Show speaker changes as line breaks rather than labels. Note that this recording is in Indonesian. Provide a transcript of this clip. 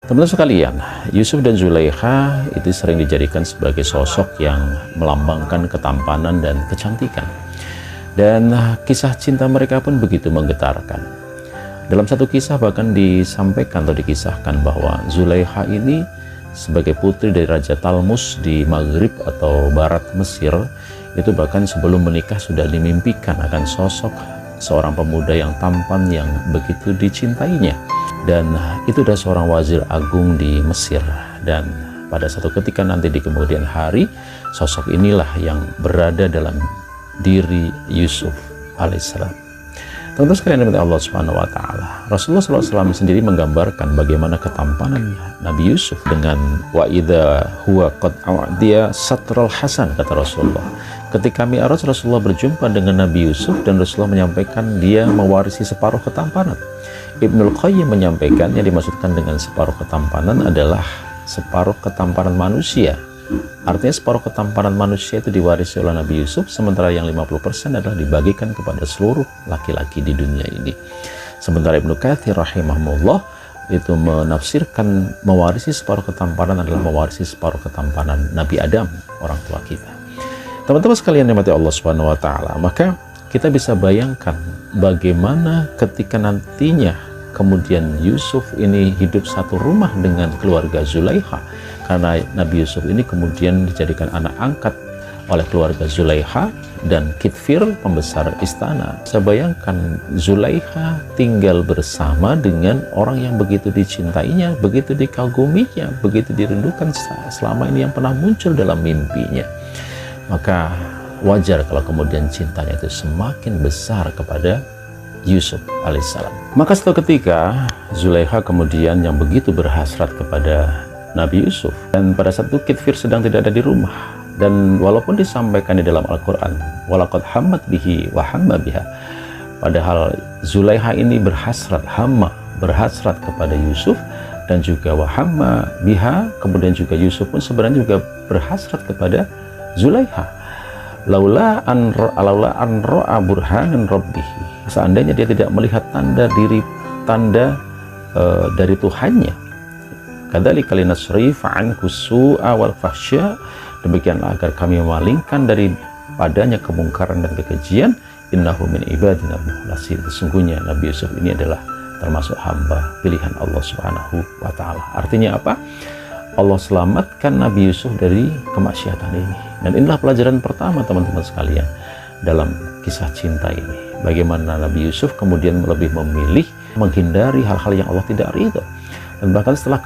Teman-teman sekalian, Yusuf dan Zulaikha itu sering dijadikan sebagai sosok yang melambangkan ketampanan dan kecantikan. Dan kisah cinta mereka pun begitu menggetarkan. Dalam satu kisah bahkan disampaikan atau dikisahkan bahwa Zulaikha ini sebagai putri dari Raja Talmus di Maghrib atau Barat Mesir, itu bahkan sebelum menikah sudah dimimpikan akan sosok seorang pemuda yang tampan yang begitu dicintainya. Dan itu adalah seorang wazir agung di Mesir. Dan pada satu ketika nanti di kemudian hari, sosok inilah yang berada dalam diri Yusuf alaihissalam. Teman-teman sekalian dimiliki Allah Subhanahu wa Ta'ala, Rasulullah SAW sendiri menggambarkan bagaimana ketampanan Nabi Yusuf dengan wa idza huwa qad a'diya satral hasan, kata Rasulullah. Ketika Mi'raj, Rasulullah berjumpa dengan Nabi Yusuf dan Rasulullah menyampaikan dia mewarisi separuh ketampanan. Ibnul Qayyim menyampaikan yang dimaksudkan dengan separuh ketampanan adalah separuh ketampanan manusia. Artinya separuh ketampanan manusia itu diwarisi oleh Nabi Yusuf, sementara yang 50% adalah dibagikan kepada seluruh laki-laki di dunia ini. Sementara Ibnu Katsir rahimahullah itu menafsirkan mewarisi separuh ketampanan adalah mewarisi separuh ketampanan Nabi Adam, orang tua kita. Teman-teman sekalian yang dimati Allah Subhanahu wa Ta'ala, maka kita bisa bayangkan bagaimana ketika nantinya kemudian Yusuf ini hidup satu rumah dengan keluarga Zulaikha, karena Nabi Yusuf ini kemudian dijadikan anak angkat oleh keluarga Zulaikha dan Kitfir, pembesar istana. Saya bayangkan Zulaikha tinggal bersama dengan orang yang begitu dicintainya, begitu dikaguminya, begitu dirindukan selama ini yang pernah muncul dalam mimpinya. Maka wajar kalau kemudian cintanya itu semakin besar kepada Yusuf alaihissalam. Maka suatu ketika Zulaikha kemudian yang begitu berhasrat kepada Nabi Yusuf, dan pada saat itu Kitfir sedang tidak ada di rumah, dan walaupun disampaikan di dalam Al-Quran walaqad hammat bihi wa hamma biha, padahal Zulaikha ini berhasrat kepada Yusuf, dan juga wa hamma biha, kemudian juga Yusuf pun sebenarnya juga berhasrat kepada Zulaikha. Laula an ra'a burhanan rabbih, seandainya dia tidak melihat tanda dari Tuhannya. Kadzalika linasrifa anhu su'a wal fahsya, demikianlah agar kami memalingkan daripadanya kemungkaran dan kekejian. Innahu min ibadina mukhlasin, sesungguhnya Nabi Yusuf ini adalah termasuk hamba pilihan Allah Subhanahu wa Ta'ala. Artinya apa? Allah selamatkan Nabi Yusuf dari kemaksiatan ini. Dan inilah pelajaran pertama teman-teman sekalian dalam kisah cinta ini. Bagaimana Nabi Yusuf kemudian lebih memilih menghindari hal-hal yang Allah tidak ridho. Dan bahkan setelah